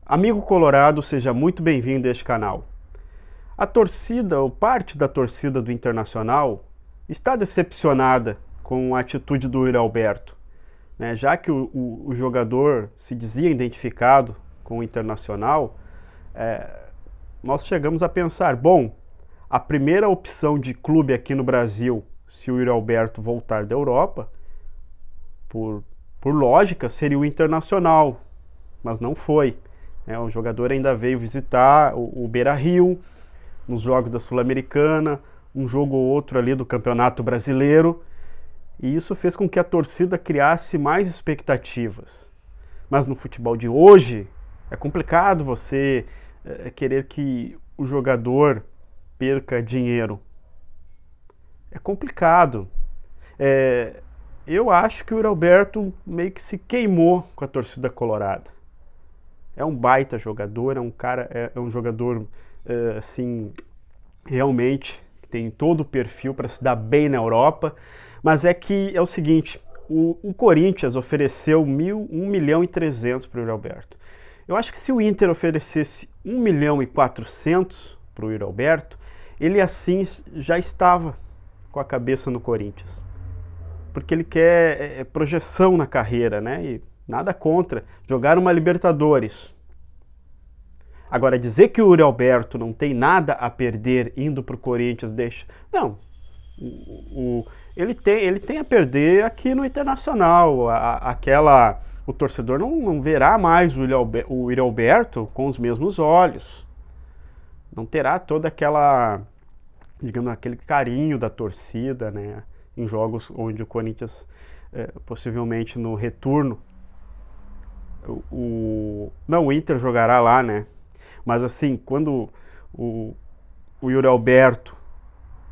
Amigo colorado, seja muito bem-vindo a este canal. A torcida, ou parte da torcida do Internacional, está decepcionada com a atitude do Yuri Alberto, né? Já que o jogador se dizia identificado com o Internacional, nós chegamos a pensar, bom, a primeira opção de clube aqui no Brasil, se o Yuri Alberto voltar da Europa, por lógica, seria o Internacional, mas não foi. O jogador ainda veio visitar o Beira-Rio, nos jogos da Sul-Americana, um jogo ou outro ali do Campeonato Brasileiro, e isso fez com que a torcida criasse mais expectativas. Mas no futebol de hoje, é complicado você querer que o jogador perca dinheiro. É complicado. Eu acho que o Yuri Alberto meio que se queimou com a torcida colorada. É um baita jogador, é um jogador, assim, realmente, que tem todo o perfil para se dar bem na Europa, mas é o seguinte, o Corinthians ofereceu 1.300.000 para o Yuri Alberto. Eu acho que se o Inter oferecesse 1.400.000 para o Yuri Alberto, ele assim já estava com a cabeça no Corinthians. Porque ele quer projeção na carreira, né? E nada contra jogar uma Libertadores. Agora, dizer que o Yuri Alberto não tem nada a perder indo para o Corinthians, deixa... Não. Ele tem a perder aqui no Internacional. O torcedor não verá mais o Yuri Alberto com os mesmos olhos. Não terá toda aquela, digamos, aquele carinho da torcida, né? Em jogos onde o Corinthians, possivelmente no retorno, o Inter jogará lá, né? Mas assim, quando o Yuri Alberto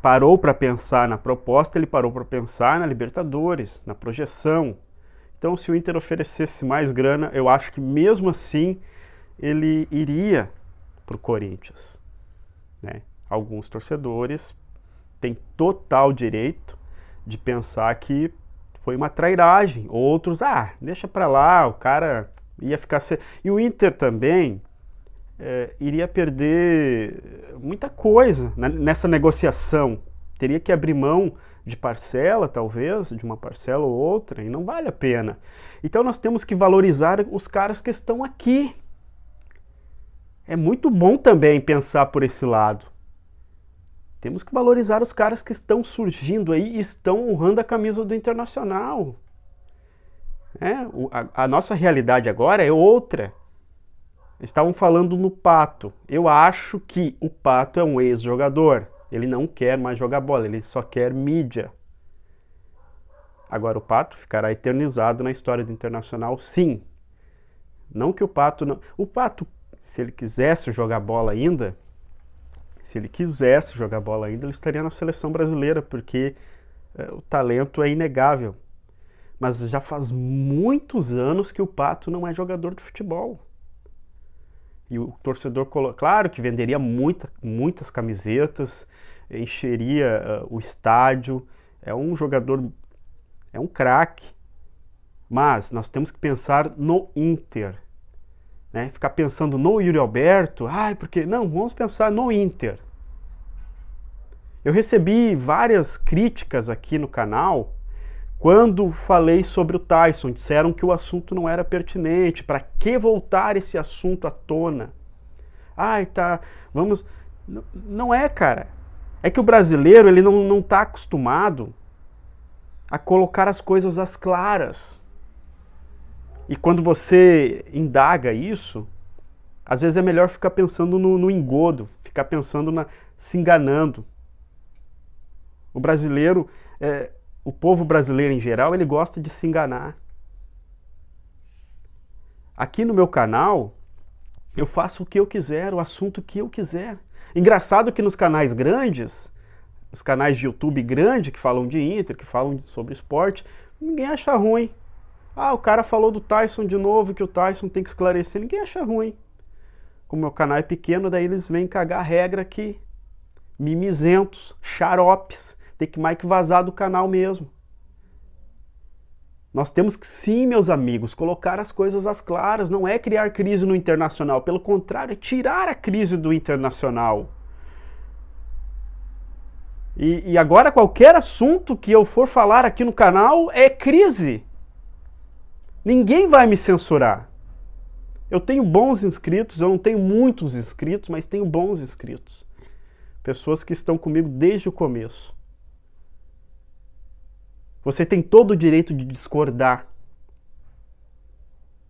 parou para pensar na proposta, ele parou para pensar na Libertadores, na projeção. Então, se o Inter oferecesse mais grana, eu acho que mesmo assim ele iria para o Corinthians, né? Alguns torcedores têm total direito de pensar que foi uma trairagem. Outros, deixa pra lá, o cara ia ficar... E o Inter também iria perder muita coisa nessa negociação. Teria que abrir mão de parcela, talvez, de uma parcela ou outra, e não vale a pena. Então nós temos que valorizar os caras que estão aqui. É muito bom também pensar por esse lado. Temos que valorizar os caras que estão surgindo aí e estão honrando a camisa do Internacional. A nossa realidade agora é outra. Estavam falando no Pato. Eu acho que o Pato é um ex-jogador. Ele não quer mais jogar bola, ele só quer mídia. Agora o Pato ficará eternizado na história do Internacional, sim. Não que o Pato não... O Pato, se ele quisesse jogar bola ainda... ele estaria na seleção brasileira, porque o talento é inegável. Mas já faz muitos anos que o Pato não é jogador de futebol. E o torcedor, claro que venderia muitas camisetas, encheria o estádio, é um jogador, é um craque. Mas nós temos que pensar no Inter. Né? Ficar pensando no Yuri Alberto, porque não, vamos pensar no Inter. Eu recebi várias críticas aqui no canal quando falei sobre o Tyson. Disseram que o assunto não era pertinente, para que voltar esse assunto à tona? Vamos... Não é, cara. É que o brasileiro ele não está acostumado a colocar as coisas às claras. E quando você indaga isso, às vezes é melhor ficar pensando no engodo, ficar pensando se enganando. O brasileiro, o povo brasileiro em geral, ele gosta de se enganar. Aqui no meu canal, eu faço o que eu quiser, o assunto que eu quiser. Engraçado que nos canais grandes, os canais de YouTube grande, que falam de Inter, que falam sobre esporte, ninguém acha ruim. O cara falou do Tyson de novo, que o Tyson tem que esclarecer. Ninguém acha ruim. Como meu canal é pequeno, daí eles vêm cagar regra aqui. Mimizentos, xaropes. Tem que mais que vazar do canal mesmo. Nós temos que, sim, meus amigos, colocar as coisas às claras. Não é criar crise no Internacional. Pelo contrário, é tirar a crise do Internacional. E agora qualquer assunto que eu for falar aqui no canal é crise. Ninguém vai me censurar. Eu tenho bons inscritos, eu não tenho muitos inscritos, mas tenho bons inscritos. Pessoas que estão comigo desde o começo. Você tem todo o direito de discordar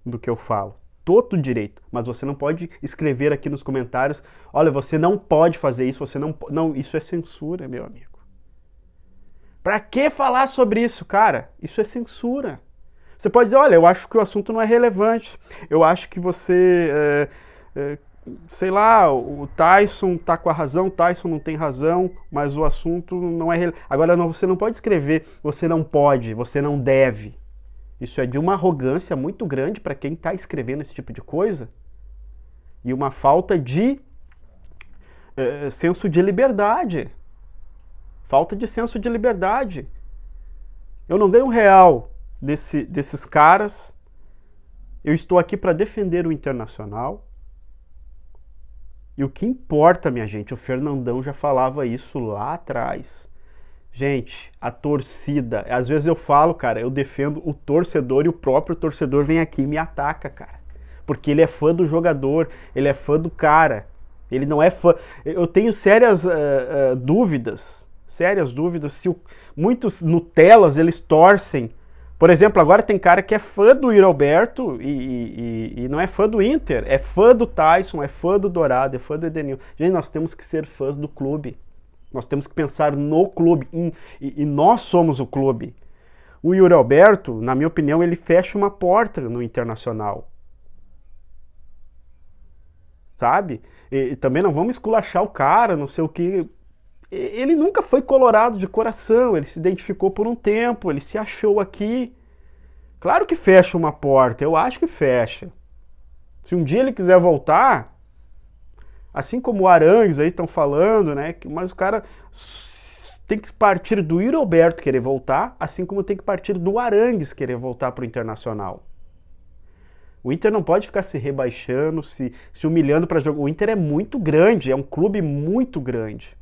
do que eu falo. Todo o direito. Mas você não pode escrever aqui nos comentários, olha, você não pode fazer isso, você não... Não, isso é censura, meu amigo. Pra que falar sobre isso, cara? Isso é censura. Você pode dizer, olha, eu acho que o assunto não é relevante. Eu acho que você... sei lá, o Tyson tá com a razão, o Tyson não tem razão, mas o assunto não é relevante. Agora, não, você não pode escrever, você não pode, você não deve. Isso é de uma arrogância muito grande para quem está escrevendo esse tipo de coisa e uma falta de senso de liberdade. Falta de senso de liberdade. Eu não ganho um real desses caras. Eu estou aqui para defender o Internacional. E o que importa, minha gente, o Fernandão já falava isso lá atrás. Gente, a torcida, às vezes eu falo, cara, eu defendo o torcedor e o próprio torcedor vem aqui e me ataca, cara. Porque ele é fã do jogador, ele é fã do cara, ele não é fã... Eu tenho sérias dúvidas se muitos Nutellas, eles torcem. Por exemplo, agora tem cara que é fã do Yuri Alberto e não é fã do Inter, é fã do Tyson, é fã do Dourado, é fã do Edenilson. Gente, nós temos que ser fãs do clube. Nós temos que pensar no clube, e nós somos o clube. O Yuri Alberto, na minha opinião, ele fecha uma porta no Internacional. Sabe? E também não vamos esculachar o cara, não sei o que. Ele nunca foi colorado de coração, ele se identificou por um tempo, ele se achou aqui. Claro que fecha uma porta, eu acho que fecha. Se um dia ele quiser voltar... Assim como o Arangues aí estão falando, né? Mas o cara tem que partir do Yuri Alberto querer voltar, assim como tem que partir do Arangues querer voltar para o Internacional. O Inter não pode ficar se rebaixando, se humilhando para jogar. O Inter é muito grande, é um clube muito grande.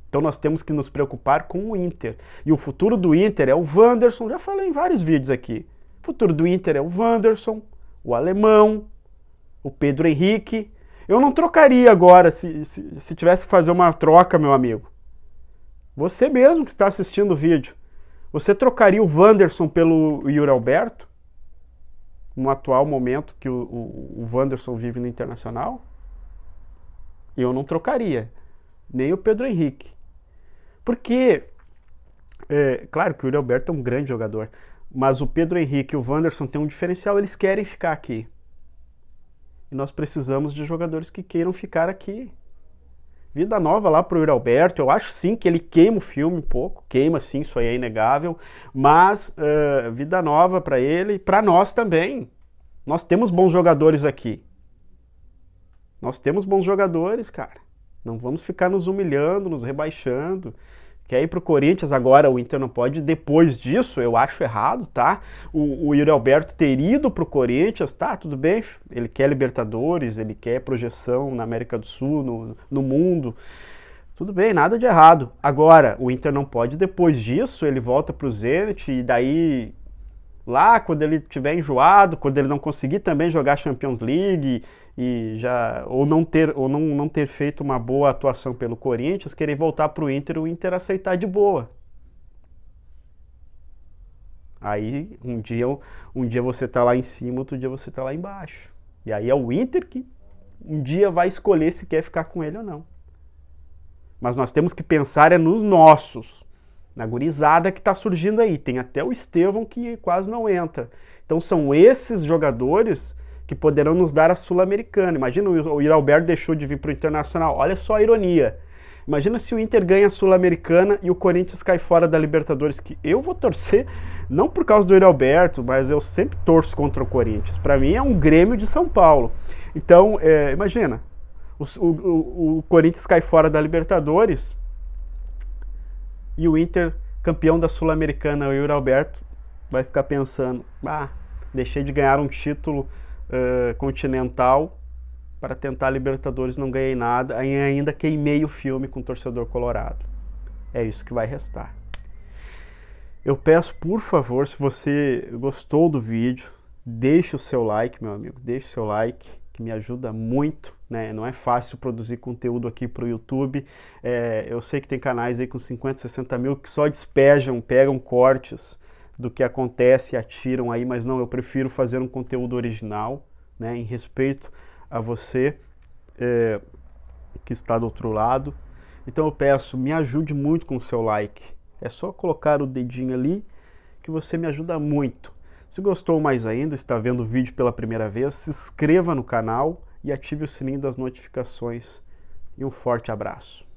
Então nós temos que nos preocupar com o Inter. E o futuro do Inter é o Wanderson, já falei em vários vídeos aqui. O futuro do Inter é o Wanderson, o Alemão, o Pedro Henrique. Eu não trocaria agora, se tivesse que fazer uma troca, meu amigo. Você mesmo que está assistindo o vídeo, você trocaria o Wanderson pelo Yuri Alberto? No atual momento que o Wanderson vive no Internacional? Eu não trocaria. Nem o Pedro Henrique. Porque, claro que o Yuri Alberto é um grande jogador, mas o Pedro Henrique e o Wanderson têm um diferencial, eles querem ficar aqui. E nós precisamos de jogadores que queiram ficar aqui. Vida nova lá pro Yuri Alberto, eu acho sim que ele queima o filme um pouco, queima sim, isso aí é inegável, mas vida nova para ele e para nós também. Nós temos bons jogadores aqui. Nós temos bons jogadores, cara. Não vamos ficar nos humilhando, nos rebaixando. Quer ir pro Corinthians agora, o Inter não pode. Depois disso, eu acho errado, tá? O Yuri Alberto ter ido pro Corinthians, tá, tudo bem. Ele quer Libertadores, ele quer projeção na América do Sul, no mundo. Tudo bem, nada de errado. Agora, o Inter não pode, depois disso, ele volta pro Zenit e daí... Lá, quando ele estiver enjoado, quando ele não conseguir também jogar Champions League ou não ter feito uma boa atuação pelo Corinthians, querer voltar para o Inter aceitar de boa. Aí um dia você tá lá em cima, outro dia você tá lá embaixo. E aí é o Inter que um dia vai escolher se quer ficar com ele ou não. Mas nós temos que pensar nos nossos. Na gurizada que está surgindo aí. Tem até o Estevão que quase não entra. Então são esses jogadores que poderão nos dar a Sul-Americana. Imagina o Yuri Alberto deixou de vir para o Internacional. Olha só a ironia. Imagina se o Inter ganha a Sul-Americana e o Corinthians cai fora da Libertadores. Que eu vou torcer, não por causa do Yuri Alberto, mas eu sempre torço contra o Corinthians. Para mim é um Grêmio de São Paulo. Então, imagina. O Corinthians cai fora da Libertadores... E o Inter, campeão da Sul-Americana, o Yuri Alberto, vai ficar pensando, deixei de ganhar um título continental para tentar a Libertadores, não ganhei nada, e ainda queimei o filme com o torcedor colorado. É isso que vai restar. Eu peço, por favor, se você gostou do vídeo, deixe o seu like, meu amigo, deixe o seu like, que me ajuda muito, né? Não é fácil produzir conteúdo aqui para o YouTube. Eu sei que tem canais aí com 50, 60 mil que só despejam, pegam cortes do que acontece e atiram aí, mas não, eu prefiro fazer um conteúdo original, né? Em respeito a você que está do outro lado. Então eu peço, me ajude muito com o seu like. É só colocar o dedinho ali que você me ajuda muito. Se gostou mais ainda, está vendo o vídeo pela primeira vez, se inscreva no canal e ative o sininho das notificações. E um forte abraço.